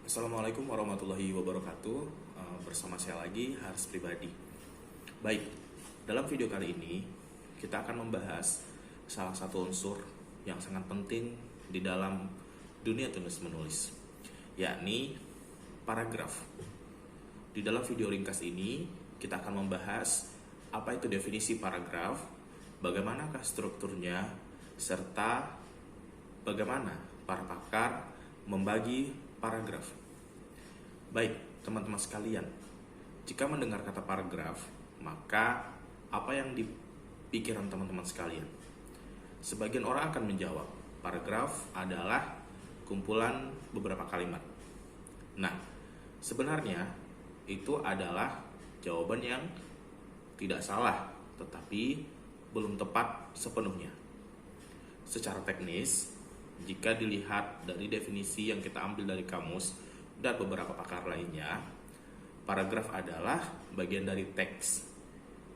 Assalamualaikum warahmatullahi wabarakatuh. Bersama saya lagi, Haris Pribadi. Baik, dalam video kali ini kita akan membahas salah satu unsur yang sangat penting di dalam dunia tulis menulis, yakni paragraf. Di dalam video ringkas ini kita akan membahas apa itu definisi paragraf, bagaimanakah strukturnya, serta bagaimana para pakar membagi paragraf. Baik, teman-teman sekalian, jika mendengar kata paragraf, maka apa yang di pikiran teman-teman sekalian? Sebagian orang akan menjawab, paragraf adalah kumpulan beberapa kalimat. Nah, sebenarnya itu adalah jawaban yang tidak salah, tetapi belum tepat sepenuhnya. Secara teknis, jika dilihat dari definisi yang kita ambil dari kamus dan beberapa pakar lainnya, paragraf adalah bagian dari teks.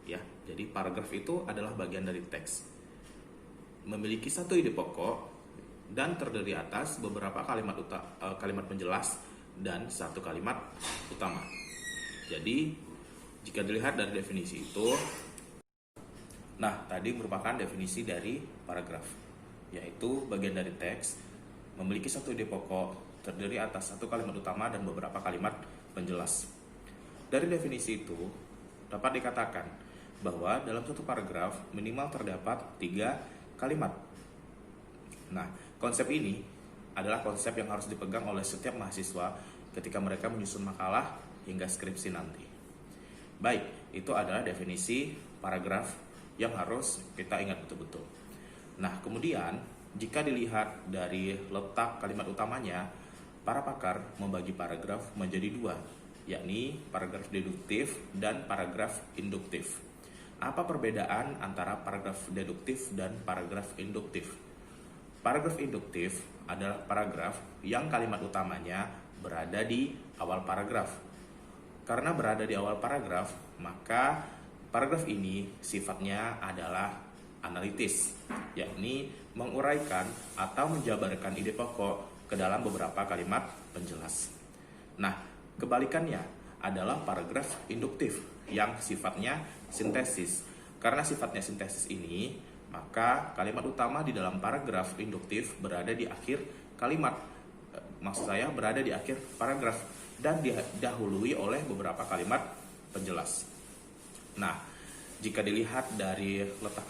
Ya, jadi paragraf itu adalah bagian dari teks. Memiliki satu ide pokok dan terdiri atas beberapa kalimat penjelas dan satu kalimat utama. Jadi, jika dilihat dari definisi itu, nah tadi merupakan definisi dari paragraf, yaitu bagian dari teks, memiliki satu ide pokok, terdiri atas satu kalimat utama dan beberapa kalimat penjelas. Dari definisi itu, dapat dikatakan bahwa dalam satu paragraf minimal terdapat 3 kalimat. Nah, konsep ini adalah konsep yang harus dipegang oleh setiap mahasiswa ketika mereka menyusun makalah hingga skripsi nanti. Baik, itu adalah definisi paragraf yang harus kita ingat betul-betul. Nah, kemudian jika dilihat dari letak kalimat utamanya, para pakar membagi paragraf menjadi 2, yakni paragraf deduktif dan paragraf induktif. Apa perbedaan antara paragraf deduktif dan paragraf induktif? Paragraf induktif adalah paragraf yang kalimat utamanya berada di awal paragraf. Karena berada di awal paragraf, maka paragraf ini sifatnya adalah analitis, yakni menguraikan atau menjabarkan ide pokok ke dalam beberapa kalimat penjelas. Nah, kebalikannya adalah paragraf induktif yang sifatnya sintesis. Karena sifatnya sintesis ini, maka kalimat utama di dalam paragraf induktif berada di akhir kalimat. Maksud saya berada di akhir paragraf dan didahului oleh beberapa kalimat penjelas. Nah, jika dilihat dari letak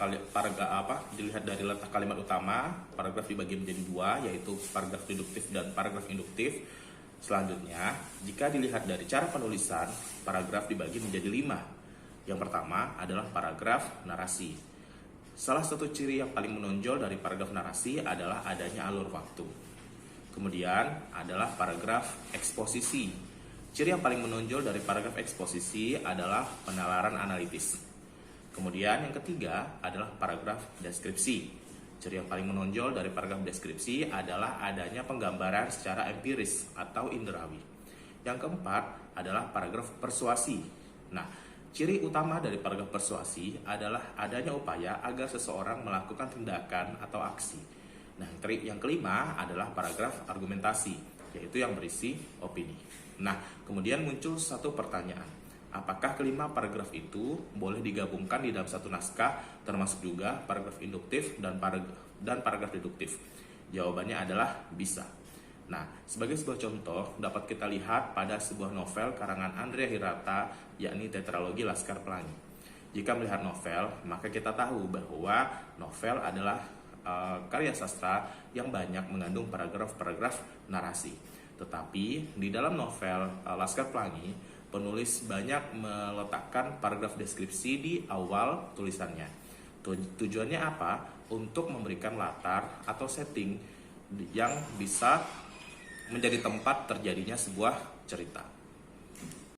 kalimat utama, paragraf dibagi menjadi 2, yaitu paragraf deduktif dan paragraf induktif. Selanjutnya, jika dilihat dari cara penulisan, paragraf dibagi menjadi 5. Yang pertama adalah paragraf narasi. Salah satu ciri yang paling menonjol dari paragraf narasi adalah adanya alur waktu. Kemudian adalah paragraf eksposisi. Ciri yang paling menonjol dari paragraf eksposisi adalah penalaran analitis. Kemudian yang ketiga adalah paragraf deskripsi. Ciri yang paling menonjol dari paragraf deskripsi adalah adanya penggambaran secara empiris atau inderawi. Yang keempat adalah paragraf persuasi. Nah, ciri utama dari paragraf persuasi adalah adanya upaya agar seseorang melakukan tindakan atau aksi. Nah, yang kelima adalah paragraf argumentasi, yaitu yang berisi opini. Nah, kemudian muncul satu pertanyaan. Apakah kelima paragraf itu boleh digabungkan di dalam satu naskah, termasuk juga paragraf induktif dan paragraf deduktif? Jawabannya adalah bisa. Nah, sebagai sebuah contoh dapat kita lihat pada sebuah novel karangan Andrea Hirata, yakni Tetralogi Laskar Pelangi. Jika melihat novel, maka kita tahu bahwa novel adalah karya sastra yang banyak mengandung paragraf-paragraf narasi. Tetapi di dalam novel Laskar Pelangi, penulis banyak meletakkan paragraf deskripsi di awal tulisannya. Tujuannya apa? Untuk memberikan latar atau setting yang bisa menjadi tempat terjadinya sebuah cerita.